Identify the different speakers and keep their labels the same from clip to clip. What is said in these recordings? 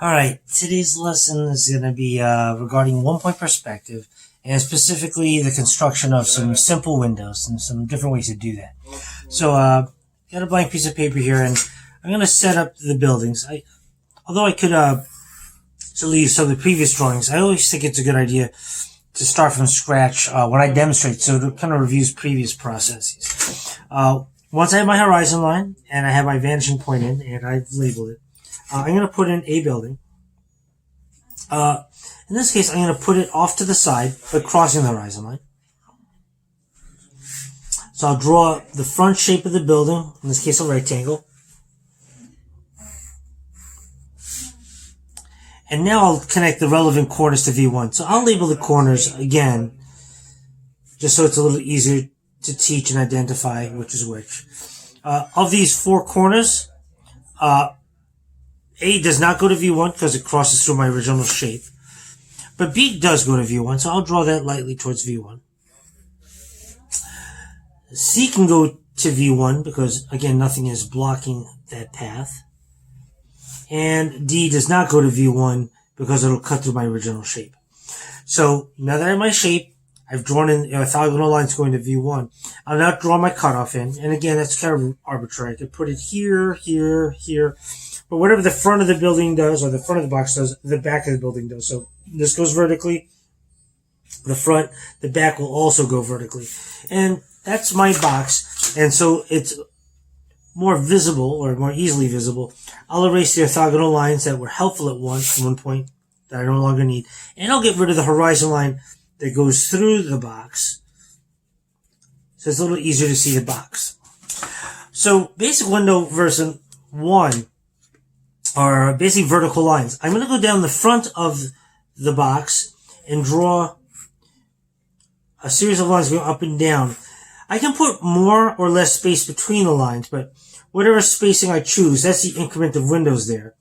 Speaker 1: Alright, today's lesson is going to be regarding one-point perspective, and specifically the construction of some simple windows and some different ways to do that. So, got a blank piece of paper here, and I'm going to set up the buildings. Although I could leave some of the previous drawings, I always think it's a good idea to start from scratch when I demonstrate, so it kind of reviews previous processes. Once I have my horizon line, and I have my vanishing point in, and I've labeled it, I'm going to put in a building. In this case, I'm going to put it off to the side, but crossing the horizon line. So I'll draw the front shape of the building, in this case a rectangle. And now I'll connect the relevant corners to V1. So I'll label the corners again, just so it's a little easier to teach and identify which is which. Of these four corners, A does not go to V1 because it crosses through my original shape. But B does go to V1, so I'll draw that lightly towards V1. C can go to V1 because, again, nothing is blocking that path. And D does not go to V1 because it'll cut through my original shape. So now that I have my shape, I've drawn in orthogonal lines going to V1. I'll now draw my cutoff in. And again, that's kind of arbitrary. I could put it here, here, here. But whatever the front of the building does, or the front of the box does, the back of the building does. So this goes vertically. The front, the back will also go vertically. And that's my box. And so it's more visible, or more easily visible. I'll erase the orthogonal lines that were helpful at one point that I no longer need. And I'll get rid of the horizon line that goes through the box. So it's a little easier to see the box. So basic window version 1 are basically vertical lines. I'm going to go down the front of the box and draw a series of lines going up and down. I can put more or less space between the lines, but whatever spacing I choose, that's the increment of windows there.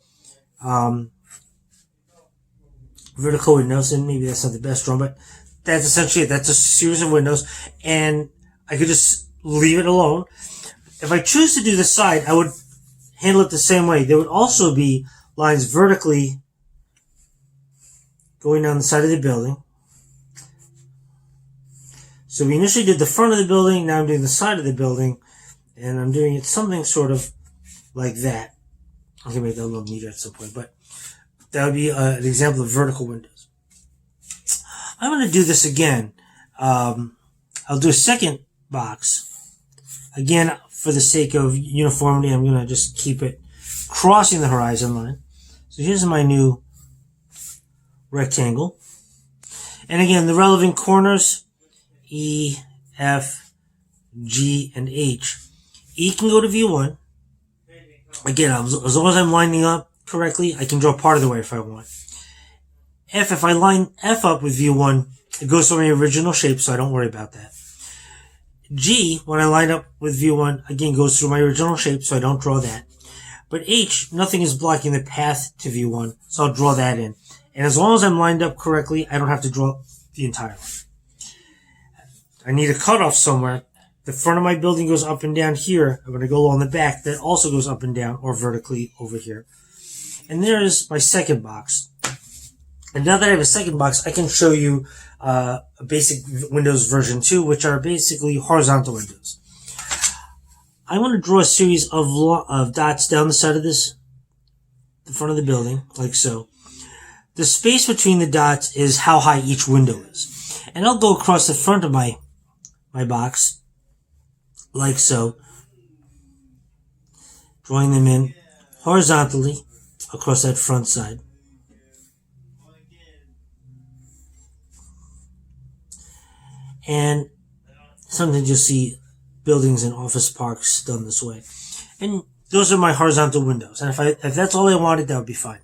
Speaker 1: Vertical windows, and maybe that's not the best drawing, but that's essentially it. That's a series of windows, and I could just leave it alone. If I choose to do the side, I would handle it the same way. There would also be lines vertically going down the side of the building. So we initially did the front of the building, now I'm doing the side of the building, and I'm doing it something sort of like that. I can make that a little neater at some point, but that would be an example of vertical windows. I'm going to do this again. I'll do a second box. Again, for the sake of uniformity, I'm going to just keep it crossing the horizon line. So here's my new rectangle. And again, the relevant corners, E, F, G, and H. E can go to V1. Again, as long as I'm lining up correctly, I can draw part of the way if I want. F, if I line F up with V1, it goes to my original shape, so I don't worry about that. G, when I line up with V1, again goes through my original shape, so I don't draw that. But H, nothing is blocking the path to V1, so I'll draw that in. And as long as I'm lined up correctly, I don't have to draw the entire line. I need a cutoff somewhere. The front of my building goes up and down here. I'm going to go along the back. That also goes up and down, or vertically over here. And there's my second box. And now that I have a second box, I can show you a basic Windows version 2, which are basically horizontal windows. I want to draw a series of dots down the side of the front of the building, like so. The space between the dots is how high each window is. And I'll go across the front of my box, like so, drawing them in horizontally across that front side. And sometimes you'll see buildings and office parks done this way. And those are my horizontal windows. And if that's all I wanted, that would be fine.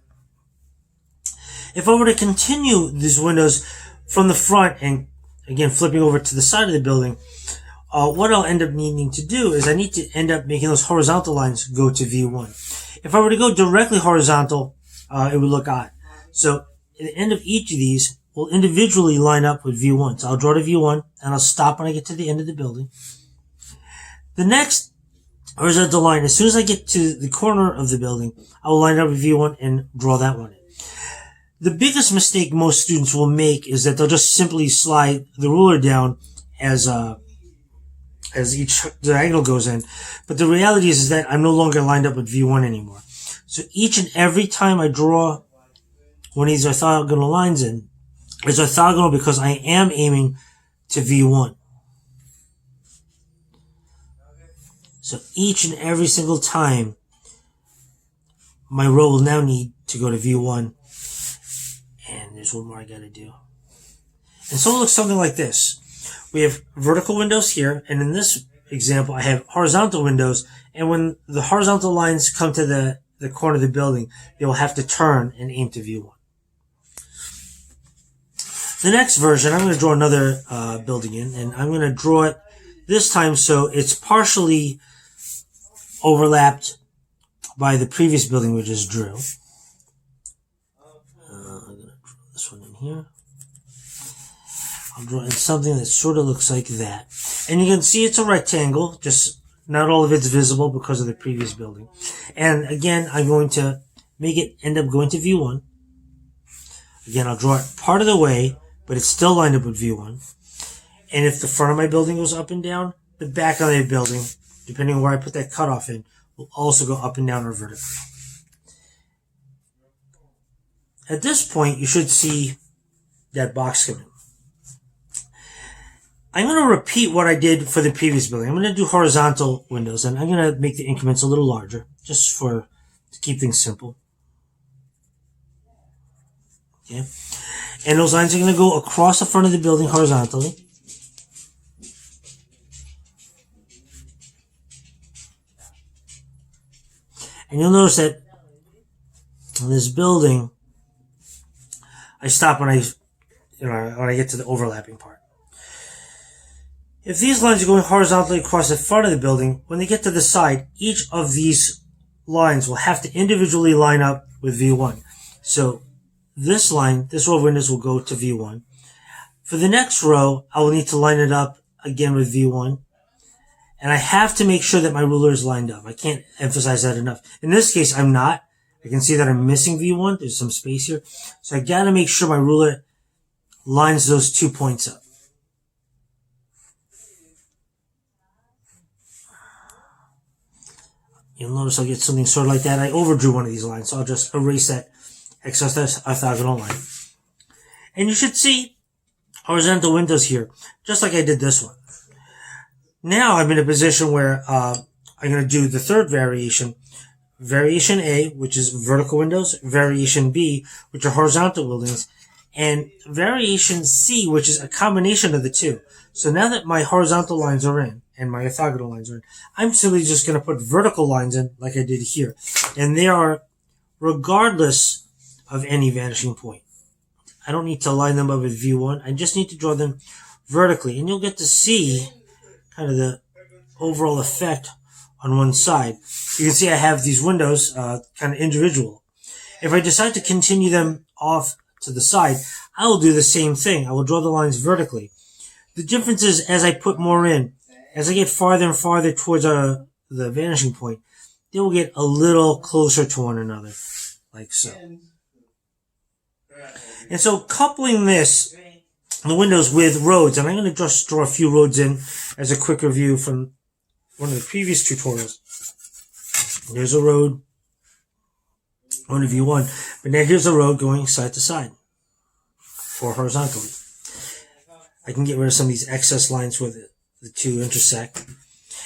Speaker 1: If I were to continue these windows from the front and, again, flipping over to the side of the building, what I'll end up needing to do is I need to end up making those horizontal lines go to V1. If I were to go directly horizontal, it would look odd. So at the end of each of these, will individually line up with V1. So I'll draw to V1, and I'll stop when I get to the end of the building. The next horizontal line, as soon as I get to the corner of the building, I will line it up with V1 and draw that one in. the biggest mistake most students will make is that they'll just simply slide the ruler down as each diagonal goes in. But the reality is that I'm no longer lined up with V1 anymore. So each and every time I draw one of these orthogonal lines in, it's orthogonal because I am aiming to V1. So each and every single time, my row will now need to go to V1. And there's one more I gotta do. And so it looks something like this. We have vertical windows here, and in this example, I have horizontal windows, and when the horizontal lines come to the corner of the building, they will have to turn and aim to V1. The next version, I'm going to draw another building in, and I'm going to draw it this time so it's partially overlapped by the previous building we just drew. I'm going to draw this one in here. I'll draw in something that sort of looks like that. And you can see it's a rectangle, just not all of it's visible because of the previous building. And again, I'm going to make it end up going to V1. Again, I'll draw it part of the way, but it's still lined up with V1. And if the front of my building goes up and down, the back of the building, depending on where I put that cutoff in, will also go up and down or vertically. At this point, you should see that box come in. I'm going to repeat what I did for the previous building. I'm going to do horizontal windows, and I'm going to make the increments a little larger, just to keep things simple. Okay. And those lines are going to go across the front of the building horizontally. And you'll notice that in this building, I stop when I get to the overlapping part. If these lines are going horizontally across the front of the building, when they get to the side, each of these lines will have to individually line up with V1. So this line, this row of windows will go to V1. For the next row, I will need to line it up again with V1. And I have to make sure that my ruler is lined up. I can't emphasize that enough. In this case, I'm not. I can see that I'm missing V1. There's some space here. So I gotta make sure my ruler lines those 2 points up. You'll notice I'll get something sort of like that. I overdrew one of these lines, so I'll just erase that excess orthogonal line. And you should see horizontal windows here, just like I did this one. Now I'm in a position where I'm going to do the third variation. Variation A, which is vertical windows. Variation B, which are horizontal buildings. And variation C, which is a combination of the two. So now that my horizontal lines are in, and my orthogonal lines are in, I'm simply just going to put vertical lines in like I did here. And they are regardless of any vanishing point. I don't need to line them up with V1. I just need to draw them vertically. And you'll get to see kind of the overall effect on one side. You can see I have these windows kind of individual. If I decide to continue them off to the side, I will do the same thing. I will draw the lines vertically. The difference is as I put more in, as I get farther and farther towards the vanishing point, they will get a little closer to one another, like so. And so coupling this, the windows with roads, and I'm going to just draw a few roads in as a quick review from one of the previous tutorials. There's a road, one of you one, but now here's a road going side to side, or horizontally. I can get rid of some of these excess lines where the two intersect.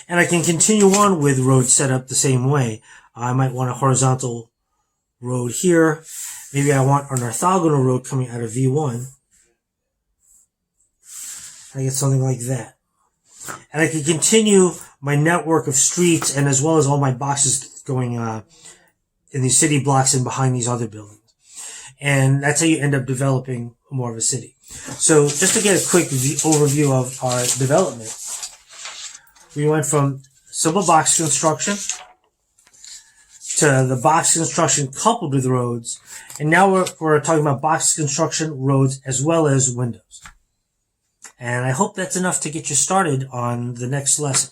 Speaker 1: And I can continue on with roads set up the same way. I might want a horizontal road here. Maybe I want an orthogonal road coming out of V1. I get something like that. And I can continue my network of streets and as well as all my boxes going in these city blocks and behind these other buildings. And that's how you end up developing more of a city. So just to get a quick overview of our development, we went from simple box construction to the box construction coupled with roads. And now we're talking about box construction, roads, as well as windows. And I hope that's enough to get you started on the next lesson.